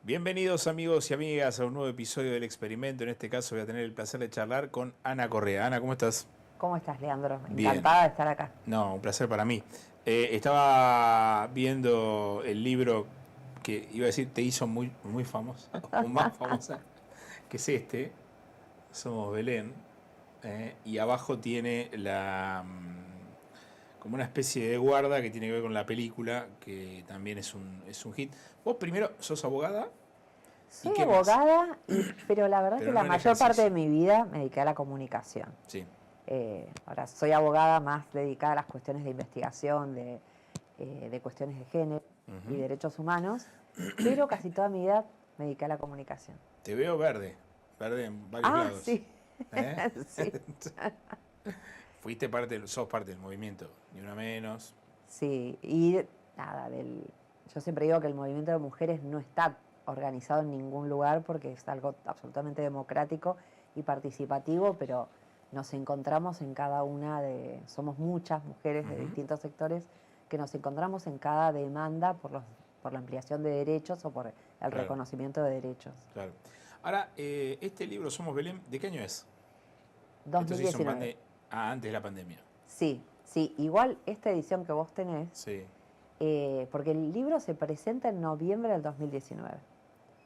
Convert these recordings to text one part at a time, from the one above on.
Bienvenidos amigos y amigas a un nuevo episodio del experimento. En este caso voy a tener el placer de charlar con Ana Correa. Ana, ¿cómo estás? ¿Cómo estás, Leandro? Bien. Encantada de estar acá. No, un placer para mí. Estaba viendo el libro que iba a decir te hizo muy famosa, o más famosa, que es este, Somos Belén, y abajo tiene como una especie de guarda que tiene que ver con la película, que también es un hit. Vos primero sos abogada y Soy qué más, abogada, pero la verdad que pero la no en mayor parte de ejercicio. mi vida me dediqué a la comunicación. Sí. Ahora, soy abogada más dedicada a las cuestiones de investigación, de cuestiones de género y Ujú. derechos humanos, pero casi toda mi vida me dediqué a la comunicación. Te veo verde, verde en varios Ah, lados. sí, ¿Eh? sí, Sos parte del movimiento, ni una menos. sí. Y nada, yo siempre digo que el movimiento de mujeres no está organizado en ningún lugar porque es algo absolutamente democrático y participativo, pero nos encontramos en cada somos muchas mujeres de Ujú. distintos sectores que nos encontramos en cada demanda por la ampliación de derechos o por el Claro, reconocimiento de derechos. claro. Ahora, este libro Somos Belén, ¿de qué año es? Esto se hizo en 2019. pandemia. Ah, antes de la pandemia. Sí, sí, igual esta edición que vos tenés, Sí, porque el libro se presenta en noviembre del 2019.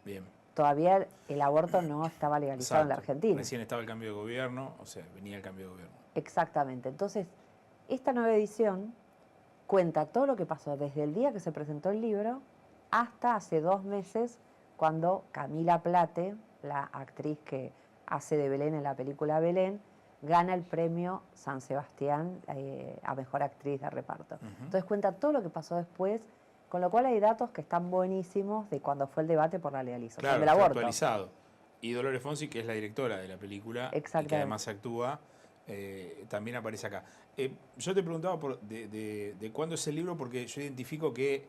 bien. Todavía el aborto no estaba legalizado en la Exacto. Argentina. Recién estaba el cambio de gobierno, o sea, venía el cambio de gobierno. Exactamente. Entonces, esta nueva edición cuenta todo lo que pasó desde el día que se presentó el libro hasta hace 2 meses, cuando Camila Plate, la actriz que hace de Belén en la película Belén, gana el premio San Sebastián a Mejor Actriz de Reparto. Ujú. Entonces cuenta todo lo que pasó después, con lo cual hay datos que están buenísimos de cuando fue el debate por la legalización Claro, del está aborto. actualizado. Y Dolores Fonsi, que es la directora de la película y que Exactamente. además actúa, también aparece acá. Yo te preguntaba de cuándo es el libro, porque yo identifico que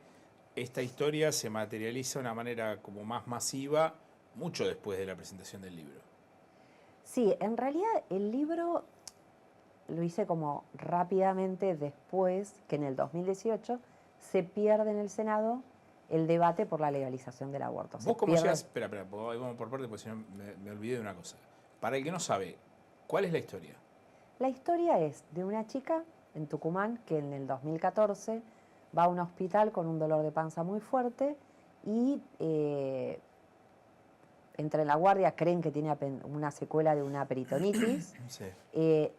esta historia se materializa de una manera como más masiva mucho después de la presentación del libro. Sí, en realidad el libro lo hice como rápidamente después que en el 2018 se pierde en el Senado el debate por la legalización del aborto. Se ¿Vos cómo pierde. llegás? Espera, vamos por parte porque si no me olvidé de una cosa. Para el que no sabe, ¿cuál es la historia? La historia es de una chica en Tucumán que en el 2014 va a un hospital con un dolor de panza muy fuerte y entra en la guardia, creen que tiene una secuela de una peritonitis Sí.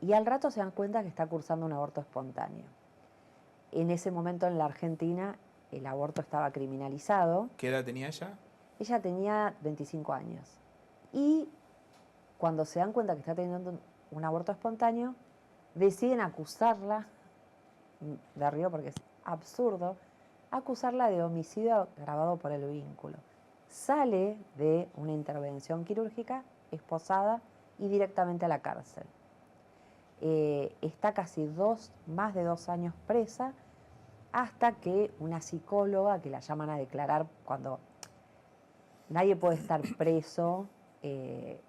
y al rato se dan cuenta que está cursando un aborto espontáneo. En ese momento en la Argentina el aborto estaba criminalizado. ¿Qué edad tenía ella? Ella tenía 25 años. Y cuando se dan cuenta que está teniendo un aborto espontáneo, deciden acusarla, de río porque es absurdo, acusarla de homicidio agravado por el vínculo. Sale de una intervención quirúrgica, esposada y directamente a la cárcel. Está casi más de 2 años presa, hasta que una psicóloga que la llaman a declarar cuando nadie puede estar preso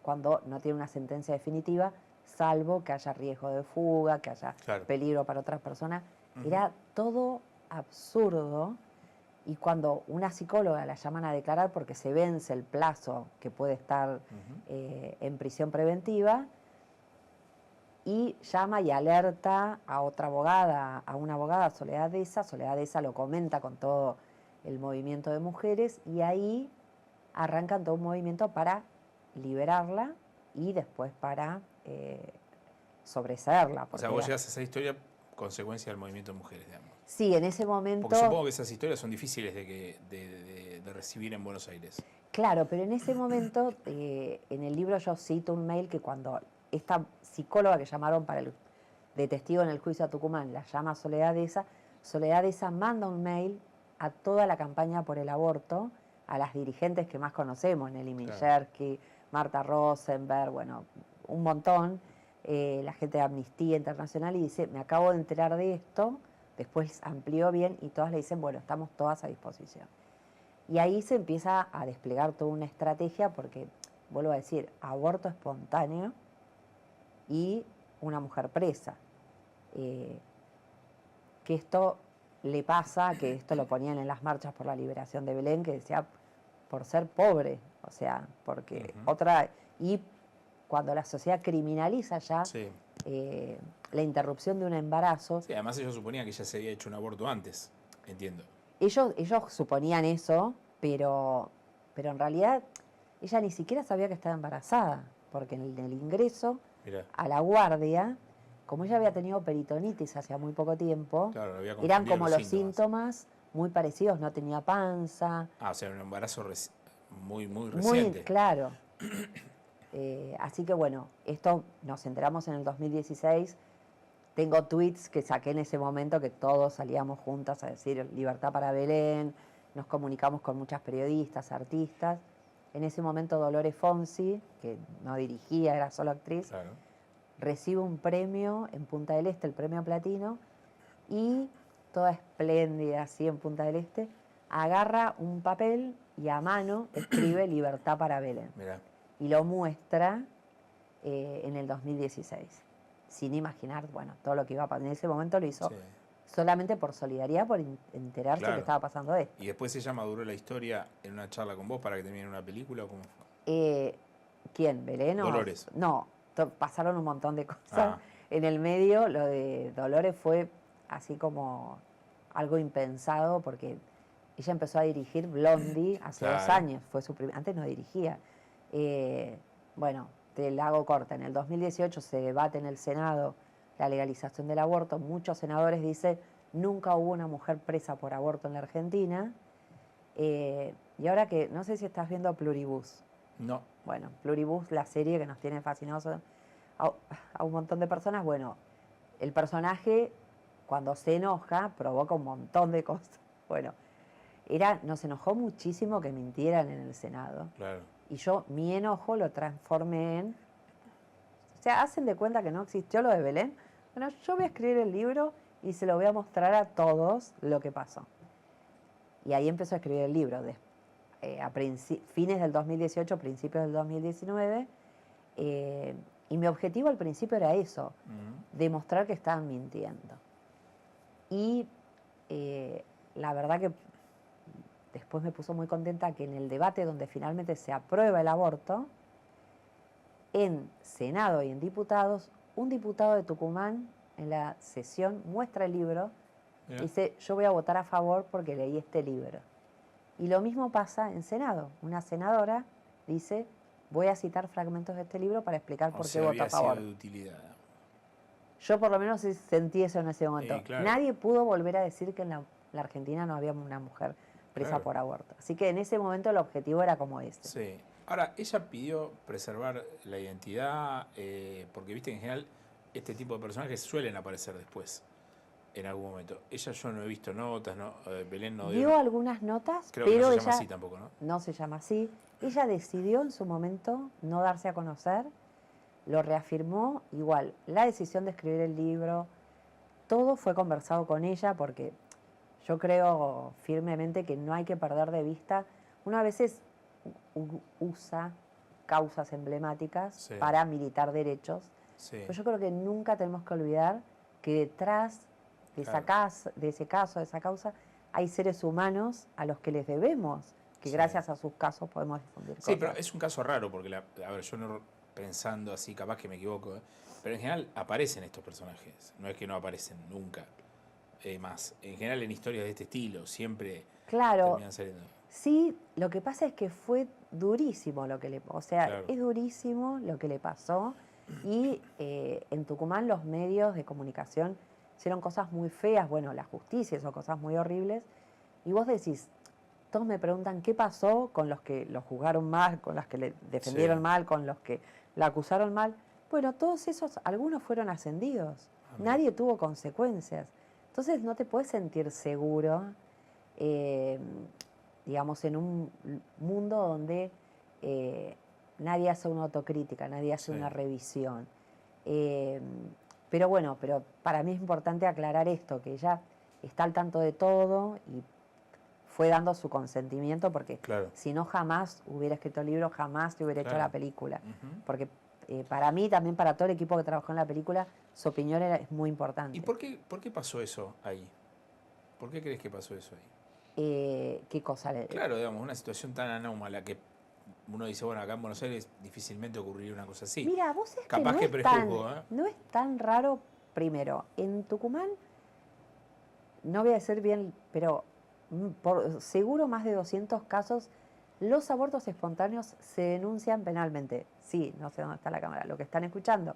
cuando no tiene una sentencia definitiva, salvo que haya riesgo de fuga, que haya Claro. peligro para otras personas. Ujú. Era todo absurdo. Y cuando una psicóloga la llaman a declarar porque se vence el plazo que puede estar Ujú. en prisión preventiva, y llama y alerta a otra abogada, a una abogada, Soledad Deza lo comenta con todo el movimiento de mujeres y ahí arrancan todo un movimiento para liberarla y después para sobreseerla, O sea, porque vos llegás a esa historia consecuencia del movimiento de mujeres, digamos. sí, en ese Porque momento, supongo que esas historias son difíciles de recibir en Buenos Aires. claro, pero en ese momento, en el libro yo cito un mail que cuando esta psicóloga que llamaron de testigo en el juicio a Tucumán la llama Soledad Esa manda un mail a toda la campaña por el aborto, a las dirigentes que más conocemos, Nelly Claro. Minchersky, Marta Rosenberg, bueno, un montón, la gente de Amnistía Internacional, y dice, me acabo de enterar de esto, después amplió bien y todas le dicen, bueno, estamos todas a disposición. Y ahí se empieza a desplegar toda una estrategia porque, vuelvo a decir, aborto espontáneo y una mujer presa. Eh, que esto le pasa, que esto lo ponían en las marchas por la liberación de Belén, que decía, por ser pobre, o sea, porque y cuando la sociedad criminaliza ya Sí. La interrupción de un embarazo, Sí, además ellos suponían que ella se había hecho un aborto antes, entiendo. ellos suponían eso, pero en realidad ella ni siquiera sabía que estaba embarazada, porque en el ingreso Mirá, a la guardia, como ella había tenido peritonitis hacía muy poco tiempo, claro, había eran confundido como los síntomas muy parecidos, no tenía panza, Ah, o sea, un embarazo muy, muy muy reciente. claro. Así que bueno, esto nos enteramos en el 2016. Tengo tweets que saqué en ese momento que todos salíamos juntas a decir libertad para Belén, nos comunicamos con muchas periodistas, artistas. En ese momento Dolores Fonsi, que no dirigía, era solo actriz, Claro. recibe un premio en Punta del Este, el premio Platino, y toda espléndida así en Punta del Este, agarra un papel y a mano escribe libertad para Belén. Mirá. Y lo muestra en el 2016, sin imaginar, bueno, todo lo que iba a pasar. En ese momento lo hizo Sí. solamente por solidaridad, por enterarse Claro. que estaba pasando esto. ¿Y después ella maduró la historia en una charla con vos para que termine en una película o cómo fue? ¿Quién? ¿Belén? Dolores. No, pasaron un montón de cosas. Ah. En el medio, lo de Dolores fue así como algo impensado, porque ella empezó a dirigir Blondie hace 2 Claro. años, fue su antes no dirigía. Bueno, te la hago corta, en el 2018 se debate en el Senado la legalización del aborto, muchos senadores dicen, nunca hubo una mujer presa por aborto en la Argentina, y ahora que, no sé si estás viendo Pluribus. No. Bueno, Pluribus, la serie que nos tiene fascinados a un montón de personas, bueno, el personaje cuando se enoja provoca un montón de cosas. Bueno, nos enojó muchísimo que mintieran en el Senado. Claro. Y yo mi enojo lo transformé en... O sea, hacen de cuenta que no existió lo de Belén. Bueno, yo voy a escribir el libro y se lo voy a mostrar a todos lo que pasó. Y ahí empezó a escribir el libro, a fines del 2018, principios del 2019. Y mi objetivo al principio era eso, demostrar que estaban mintiendo. Y la verdad que después me puso muy contenta que en el debate donde finalmente se aprueba el aborto, en Senado y en diputados, un diputado de Tucumán en la sesión muestra el libro, dice, yo voy a votar a favor porque leí este libro. Y lo mismo pasa en Senado. Una senadora dice, voy a citar fragmentos de este libro para explicar por qué voto a favor. Sido de utilidad. Yo por lo menos sentí eso en ese momento. Claro. Nadie pudo volver a decir que en la Argentina no había una mujer presa por aborto. Así que en ese momento el objetivo era como este. Sí. Ahora, ella pidió preservar la identidad, porque viste que en general este tipo de personajes suelen aparecer después, en algún momento. Ella yo no he visto notas, ¿no? Belén no dio algunas notas, creo pero que no se ella llama así tampoco, ¿no? No se llama así. Ella decidió en su momento no darse a conocer, lo reafirmó, igual, la decisión de escribir el libro, todo fue conversado con ella, porque yo creo firmemente que no hay que perder de vista, una a veces usa causas emblemáticas para militar derechos, pero yo creo que nunca tenemos que olvidar que detrás de ese caso, de esa causa, hay seres humanos a los que les debemos, que gracias a sus casos podemos difundir cosas. Sí, pero es un caso raro, porque, a ver, yo no pensando así, capaz que me equivoco, pero en general aparecen estos personajes, no es que no aparecen nunca más. En general en historias de este estilo, siempre terminan saliendo. Sí, lo que pasa es que fue durísimo lo que le pasó, o sea, es durísimo lo que le pasó, y en Tucumán los medios de comunicación hicieron cosas muy feas, bueno, la justicia hizo cosas muy horribles, y vos decís, todos me preguntan qué pasó con los que lo juzgaron mal, con los que le defendieron mal, con los que la acusaron mal. Bueno, todos esos, algunos fueron ascendidos, nadie tuvo consecuencias. Entonces no te puedes sentir seguro, digamos, en un mundo donde nadie hace una autocrítica, nadie hace una revisión. Pero bueno, pero para mí es importante aclarar esto, que ella está al tanto de todo y fue dando su consentimiento, porque si no jamás hubiera escrito el libro, jamás te hubiera hecho la película. Porque para mí, también para todo el equipo que trabajó en la película, su opinión es muy importante. ¿Y por qué pasó eso ahí? ¿Por qué crees que pasó eso ahí? ¿Qué cosa? Claro, digamos, una situación tan anómala que uno dice, bueno, acá en Buenos Aires difícilmente ocurriría una cosa así. Mira, vos es que Capaz que prejuzgo, ¿eh? no es tan raro, primero, en Tucumán, no voy a decir bien, pero por seguro más de 200 casos, los abortos espontáneos se denuncian penalmente. Sí, no sé dónde está la cámara, lo que están escuchando.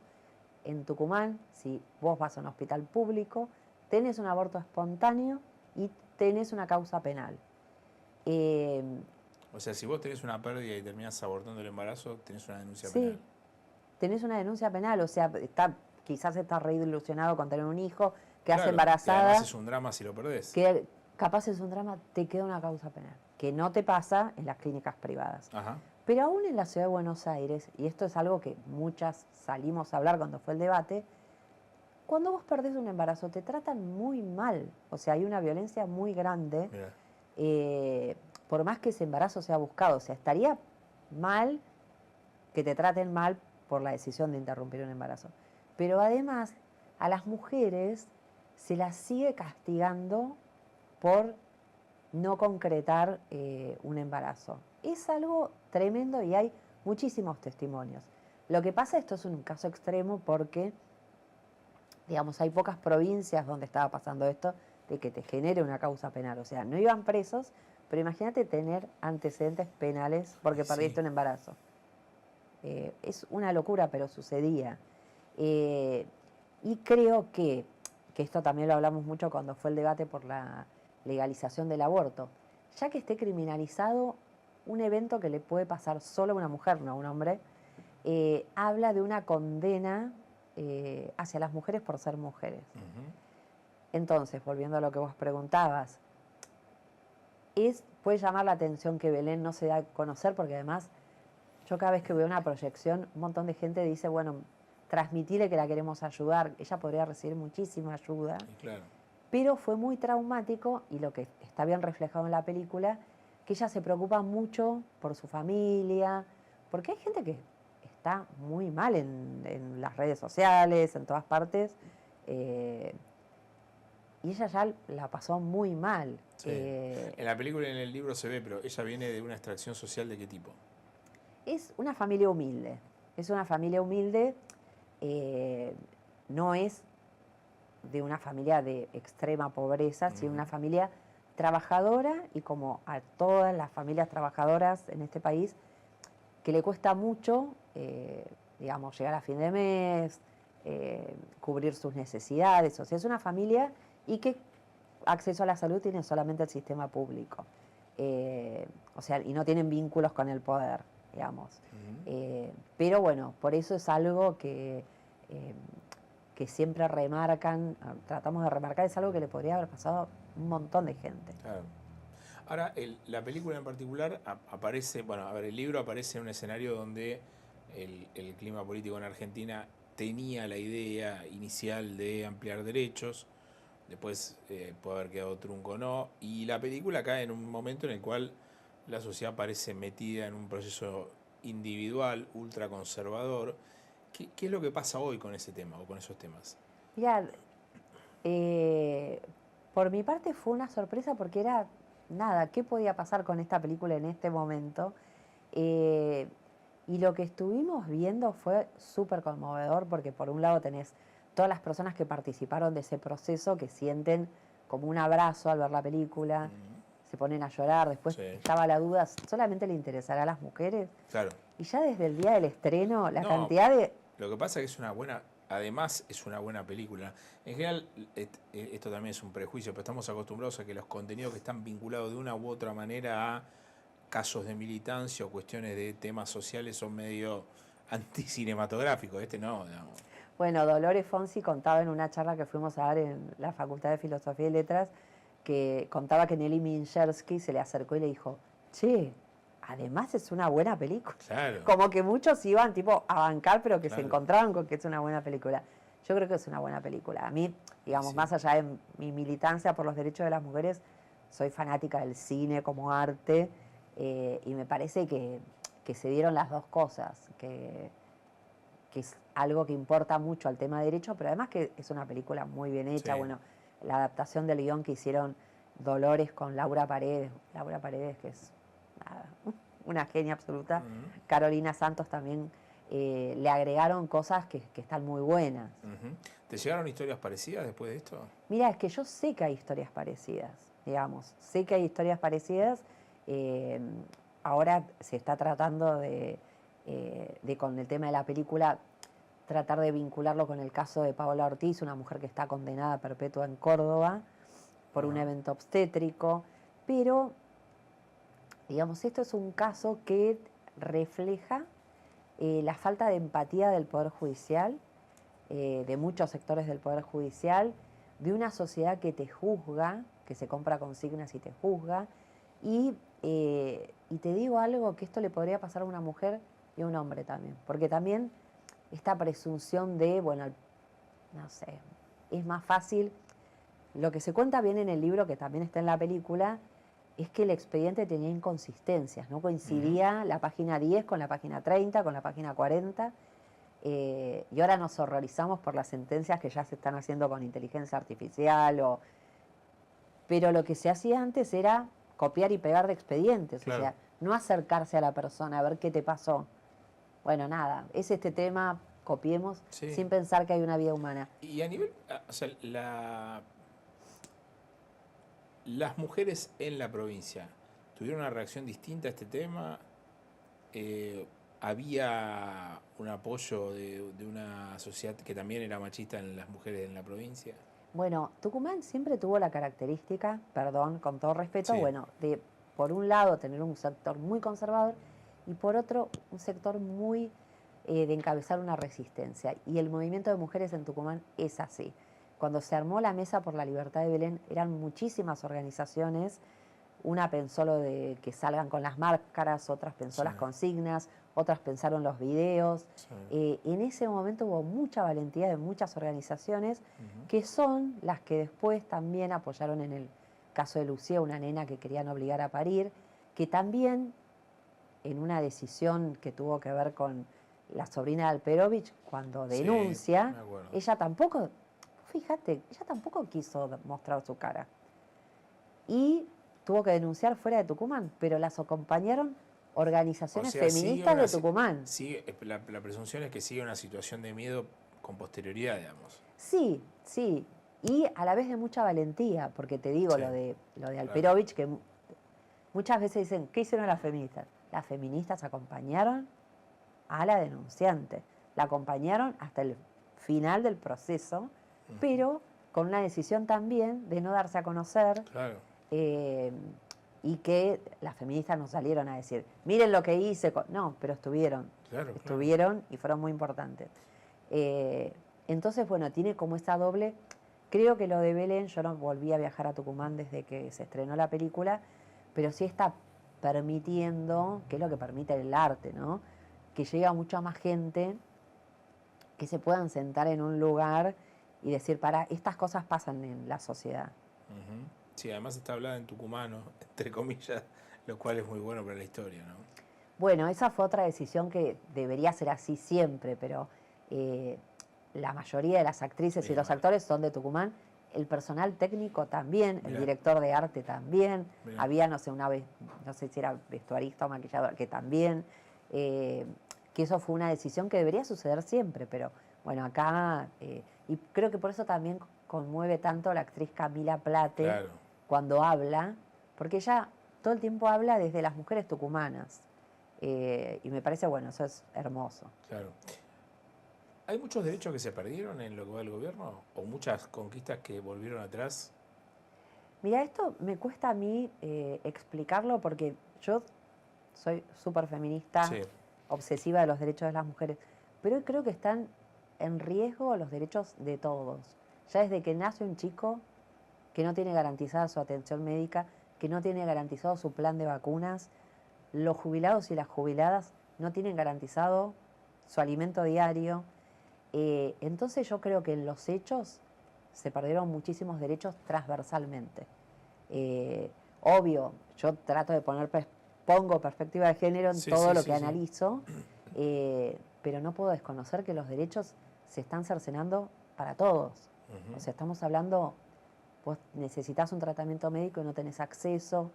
En Tucumán, si vos vas a un hospital público, tenés un aborto espontáneo y tenés una causa penal. Eh, O sea, si vos tenés una pérdida y terminás abortando el embarazo, tenés una denuncia sí, penal. tenés una denuncia penal, o sea, quizás estás re ilusionado con tener un hijo, quedás Claro, y además embarazada, es un drama si lo perdés. que capaz es un drama, te queda una causa penal, que no te pasa en las clínicas privadas. Ajá. Pero aún en la ciudad de Buenos Aires, y esto es algo que muchas salimos a hablar cuando fue el debate, cuando vos perdés un embarazo te tratan muy mal, o sea, hay una violencia muy grande, Mirá. por más que ese embarazo sea buscado, o sea, estaría mal que te traten mal por la decisión de interrumpir un embarazo. Pero además, a las mujeres se las sigue castigando por no concretar un embarazo. Es algo tremendo y hay muchísimos testimonios. Lo que pasa, esto es un caso extremo porque, digamos, hay pocas provincias donde estaba pasando esto de que te genere una causa penal. O sea, no iban presos, pero imagínate tener antecedentes penales porque perdiste Sí. un embarazo. Es una locura, pero sucedía. Eh, y creo que esto también lo hablamos mucho cuando fue el debate por la legalización del aborto. Ya que esté criminalizado un evento que le puede pasar solo a una mujer, no a un hombre, habla de una condena hacia las mujeres por ser mujeres. Ujú. Entonces, volviendo a lo que vos preguntabas, puede llamar la atención que Belén no se da a conocer porque además yo cada vez que veo una proyección, un montón de gente dice, bueno, transmitile que la queremos ayudar. Ella podría recibir muchísima ayuda, Y claro. pero fue muy traumático y lo que está bien reflejado en la película, que ella se preocupa mucho por su familia, porque hay gente que está muy mal en las redes sociales, en todas partes, y ella ya la pasó muy mal. Sí. En la película y en el libro se ve, pero ella viene de una extracción social de qué tipo. Es una familia humilde, es una familia humilde, eh, no es de una familia de extrema pobreza, sino una familia trabajadora y como a todas las familias trabajadoras en este país, que le cuesta mucho, digamos, llegar a fin de mes, cubrir sus necesidades, o sea, es una familia y que acceso a la salud tiene solamente el sistema público. O sea, y no tienen vínculos con el poder, digamos. Pero bueno, por eso es algo que siempre remarcan, tratamos de remarcar, es algo que le podría haber pasado a un montón de gente. Claro. Ahora, la película en particular aparece, bueno, a ver, el libro aparece en un escenario donde el clima político en Argentina tenía la idea inicial de ampliar derechos, después puede haber quedado trunco o no, y la película cae en un momento en el cual la sociedad parece metida en un proceso individual, ultraconservador. ¿Qué es lo que pasa hoy con ese tema o con esos temas? Mirá, por mi parte fue una sorpresa porque era nada, ¿qué podía pasar con esta película en este momento? Eh, y lo que estuvimos viendo fue súper conmovedor porque por un lado tenés todas las personas que participaron de ese proceso que sienten como un abrazo al ver la película, se ponen a llorar, después Sí. estaba la duda, ¿solamente le interesará a las mujeres? Claro. Y ya desde el día del estreno, la No, cantidad de... lo que pasa es que es una buena, además es una buena película. En general, esto también es un prejuicio, pero estamos acostumbrados a que los contenidos que están vinculados de una u otra manera a casos de militancia o cuestiones de temas sociales son medio anticinematográficos. Este no, digamos. Bueno, Dolores Fonsi contaba en una charla que fuimos a dar en la Facultad de Filosofía y Letras, que contaba que Nelly Minchersky se le acercó y le dijo, che, además es una buena película. Claro. Como que muchos iban tipo a bancar, pero que se Claro. encontraban con que es una buena película. Yo creo que es una buena película. A mí, digamos, Sí. más allá de mi militancia por los derechos de las mujeres, soy fanática del cine como arte y me parece que se dieron las dos cosas, que es algo que importa mucho al tema de derecho, pero además que es una película muy bien hecha. Sí. Bueno, la adaptación del guión que hicieron Dolores con Laura Paredes, que es nada, una genia absoluta. Carolina Santos también le agregaron cosas que están muy buenas. ¿Te llegaron historias parecidas después de esto? Mira, es que yo sé que hay historias parecidas, digamos, sé que hay historias parecidas. Ahora se está tratando con el tema de la película, tratar de vincularlo con el caso de Paola Ortiz, una mujer que está condenada a perpetua en Córdoba por un evento obstétrico, pero, digamos, esto es un caso que refleja la falta de empatía del Poder Judicial, de muchos sectores del Poder Judicial, de una sociedad que te juzga, que se compra consignas y te juzga, y te digo algo, que esto le podría pasar a una mujer y a un hombre también, porque también esta presunción de, bueno, no sé, es más fácil. Lo que se cuenta bien en el libro, que también está en la película, es que el expediente tenía inconsistencias, no coincidía la página 10 con la página 30, con la página 40, y ahora nos horrorizamos por las sentencias que ya se están haciendo con inteligencia artificial, pero lo que se hacía antes era copiar y pegar de expedientes, claro. O sea, no acercarse a la persona a ver qué te pasó. Bueno, nada, es este tema, copiemos, sí, sin pensar que hay una vida humana. Y a nivel, o sea, las mujeres en la provincia, ¿tuvieron una reacción distinta a este tema? ¿Había un apoyo de una sociedad que también era machista en las mujeres en la provincia? Bueno, Tucumán siempre tuvo la característica, perdón, con todo respeto, sí, bueno, de por un lado tener un sector muy conservador y por otro un sector muy de encabezar una resistencia. Y el movimiento de mujeres en Tucumán es así. Cuando se armó la Mesa por la Libertad de Belén, eran muchísimas organizaciones. Una pensó lo de que salgan con las máscaras, otras pensó las consignas, otras pensaron los videos. En ese momento hubo mucha valentía de muchas organizaciones que son las que después también apoyaron en el caso de Lucía, una nena que querían obligar a parir, que también en una decisión que tuvo que ver con la sobrina de Alperovich, cuando denuncia, ella tampoco, fíjate, ella tampoco quiso mostrar su cara. Y tuvo que denunciar fuera de Tucumán, pero las acompañaron organizaciones feministas de Tucumán. Sí, la presunción es que sigue una situación de miedo con posterioridad, digamos. Sí, sí, y a la vez de mucha valentía, porque te digo lo de Alperovich, que muchas veces dicen, ¿qué hicieron las feministas? Las feministas acompañaron a la denunciante, la acompañaron hasta el final del proceso, pero con una decisión también de no darse a conocer. Claro. Y que las feministas no salieron a decir, miren lo que hice. No, pero estuvieron. Estuvieron y fueron muy importantes. Entonces, bueno, tiene como esa doble. Creo que lo de Belén, yo no volví a viajar a Tucumán desde que se estrenó la película, pero sí está permitiendo, que es lo que permite el arte, ¿no? Que llegue a mucha más gente, que se puedan sentar en un lugar y decir, estas cosas pasan en la sociedad. Sí, además está hablada en tucumano, entre comillas, lo cual es muy bueno para la historia, ¿no? Bueno, esa fue otra decisión que debería ser así siempre, pero la mayoría de las actrices y los actores son de Tucumán. El personal técnico también, el director de arte también. Había, no sé, una vez, no sé si era vestuarista o maquillador, que también. Que eso fue una decisión que debería suceder siempre, pero bueno, acá, y creo que por eso también conmueve tanto la actriz Camila Plate cuando habla, porque ella todo el tiempo habla desde las mujeres tucumanas. Y me parece, bueno, eso es hermoso. Claro. ¿Hay muchos derechos que se perdieron en lo que va del gobierno? ¿O muchas conquistas que volvieron atrás? Mira, esto me cuesta a mí explicarlo porque yo soy súper feminista, obsesiva de los derechos de las mujeres, pero creo que están en riesgo los derechos de todos. Ya desde que nace un chico que no tiene garantizada su atención médica, que no tiene garantizado su plan de vacunas, los jubilados y las jubiladas no tienen garantizado su alimento diario. Entonces yo creo que en los hechos se perdieron muchísimos derechos transversalmente. Obvio, yo trato de pongo perspectiva de género en todo lo que analizo, pero no puedo desconocer que los derechos se están cercenando para todos. O sea, estamos hablando vos necesitas un tratamiento médico y no tenés acceso.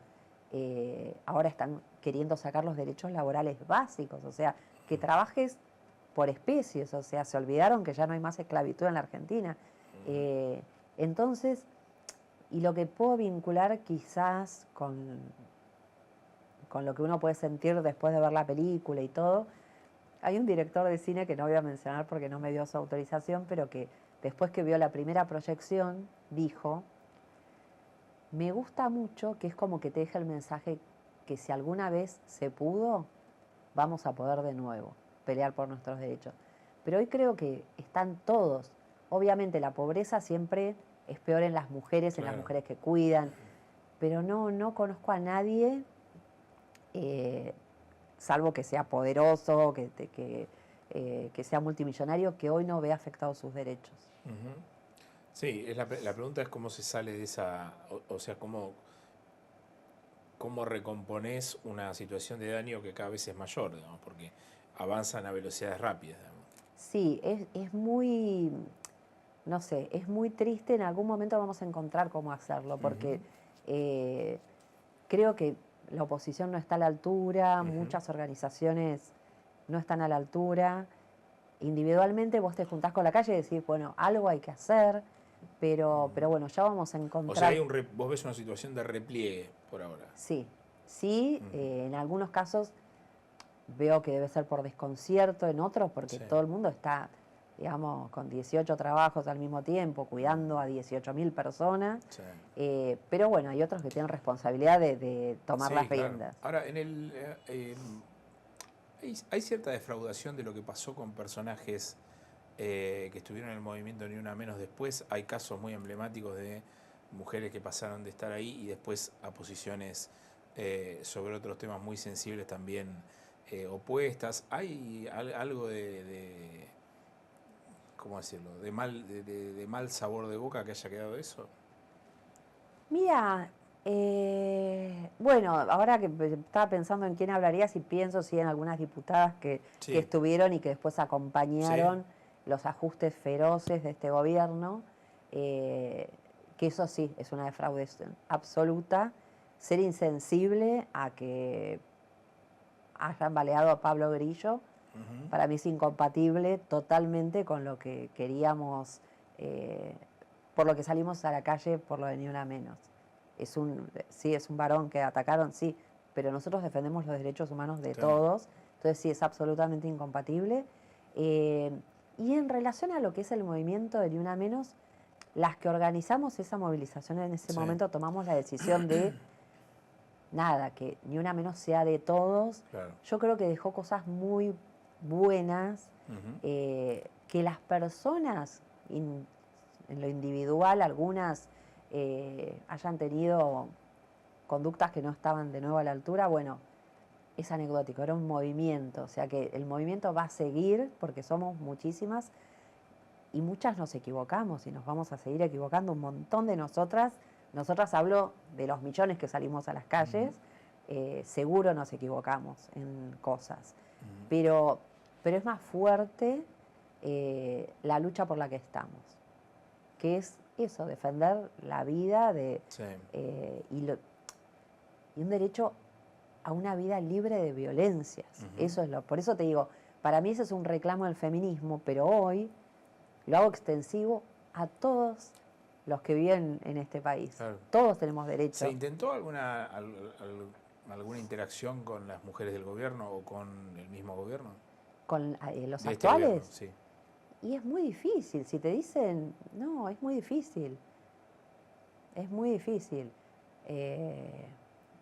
Ahora están queriendo sacar los derechos laborales básicos, o sea, que trabajes por especies, o sea, se olvidaron que ya no hay más esclavitud en la Argentina. Entonces, y lo que puedo vincular quizás con lo que uno puede sentir después de ver la película y todo, hay un director de cine que no voy a mencionar porque no me dio su autorización, pero que después que vio la primera proyección dijo, me gusta mucho que es como que te deja el mensaje que si alguna vez se pudo, vamos a poder de nuevo pelear por nuestros derechos. Pero hoy creo que están todos. Obviamente la pobreza siempre es peor en las mujeres, en las mujeres que cuidan, pero no conozco a nadie, salvo que sea poderoso, que sea multimillonario, que hoy no vea afectados sus derechos. Sí, la pregunta es cómo se sale de esa, o sea, cómo recomponés una situación de daño que cada vez es mayor, digamos, porque avanzan a velocidades rápidas, digamos. Sí, es muy, no sé, es muy triste. En algún momento vamos a encontrar cómo hacerlo, porque creo que la oposición no está a la altura, muchas organizaciones no están a la altura. Individualmente vos te juntás con la calle y decís, bueno, algo hay que hacer, pero bueno, ya vamos a encontrar... O sea, vos ves una situación de repliegue por ahora. Sí, en algunos casos veo que debe ser por desconcierto, en otros porque todo el mundo está, digamos, con 18 trabajos al mismo tiempo, cuidando a 18.000 personas. Pero bueno, hay otros que tienen responsabilidad de tomar las riendas. Ahora, hay cierta defraudación de lo que pasó con personajes que estuvieron en el movimiento Ni Una Menos después. Hay casos muy emblemáticos de mujeres que pasaron de estar ahí y después a posiciones sobre otros temas muy sensibles también opuestas. ¿Hay algo de ¿cómo decirlo? De mal sabor de boca que haya quedado eso? Mira, bueno, ahora que estaba pensando en quién hablaría, si pienso en algunas diputadas que estuvieron y que después acompañaron los ajustes feroces de este gobierno, que eso sí, es una defraudación absoluta. Ser insensible a que hayan baleado a Pablo Grillo, para mí es incompatible totalmente con lo que queríamos, por lo que salimos a la calle, por lo de Ni Una Menos. Sí, es un varón que atacaron, sí, pero nosotros defendemos los derechos humanos de todos, entonces sí, es absolutamente incompatible. Y en relación a lo que es el movimiento de Ni Una Menos, las que organizamos esa movilización en ese momento tomamos la decisión de nada, que Ni Una Menos sea de todos. Yo creo que dejó cosas muy buenas, que las personas en lo individual, algunas hayan tenido conductas que no estaban de nuevo a la altura, bueno, es anecdótico, era un movimiento, o sea que el movimiento va a seguir porque somos muchísimas y muchas nos equivocamos y nos vamos a seguir equivocando, un montón de nosotras hablo de los millones que salimos a las calles, seguro nos equivocamos en cosas, pero es más fuerte la lucha por la que estamos, que es eso, defender la vida y un derecho a una vida libre de violencias. Eso es por eso te digo, para mí ese es un reclamo del feminismo, pero hoy lo hago extensivo a todos los que viven en este país. Todos tenemos derecho. ¿Se intentó alguna interacción con las mujeres del gobierno o con el mismo gobierno? ¿Con los de actuales? Este gobierno, sí. Y es muy difícil. Si te dicen, no, es muy difícil. Es muy difícil.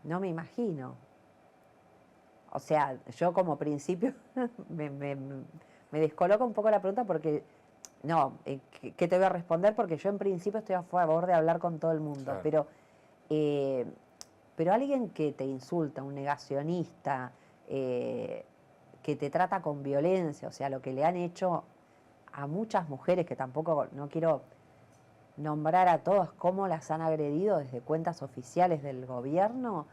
No me imagino. O sea, yo como principio me descoloca un poco la pregunta porque, no, ¿qué te voy a responder? Porque yo en principio estoy a favor de hablar con todo el mundo, pero alguien que te insulta, un negacionista, que te trata con violencia, o sea, lo que le han hecho a muchas mujeres, que tampoco, no quiero nombrar a todas cómo las han agredido desde cuentas oficiales del gobierno,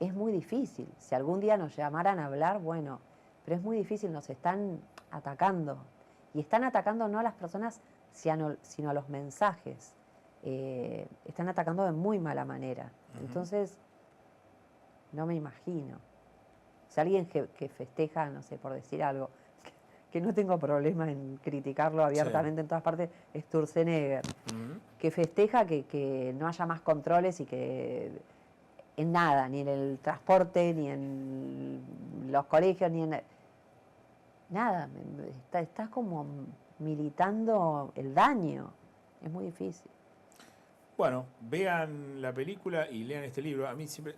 es muy difícil. Si algún día nos llamaran a hablar, bueno, pero es muy difícil, nos están atacando. Y están atacando no a las personas, sino a los mensajes. están atacando de muy mala manera. Ujú. Entonces, no me imagino. Si alguien que festeja, no sé, por decir algo, que no tengo problema en criticarlo abiertamente en todas partes, es Sturzenegger, Ujú. que festeja que no haya más controles y que en nada, ni en el transporte, ni en los colegios, ni en... Nada, estás como militando el daño. Es muy difícil. Bueno, vean la película y lean este libro. A mí siempre,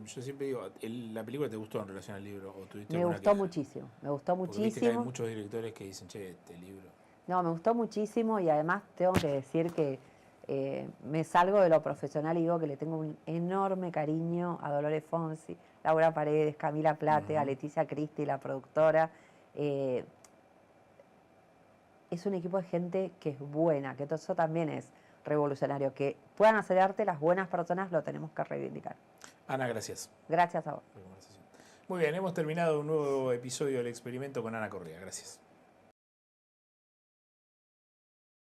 yo siempre digo, ¿la película te gustó en relación al libro o tuviste Me alguna gustó queja? muchísimo, me gustó Porque viste que hay muchísimo. muchos directores que dicen, che, este libro. No, me gustó muchísimo y además tengo que decir que me salgo de lo profesional y digo que le tengo un enorme cariño a Dolores Fonsi, Laura Paredes, Camila Plate, a Ujú. Leticia Cristi, la productora. Eh, es un equipo de gente que es buena, que todo eso también es revolucionario. Que puedan hacer arte las buenas personas lo tenemos que reivindicar. Ana, gracias Gracias a vos. por la conversación. Muy bien, hemos terminado un nuevo episodio del experimento con Ana Correa. Gracias.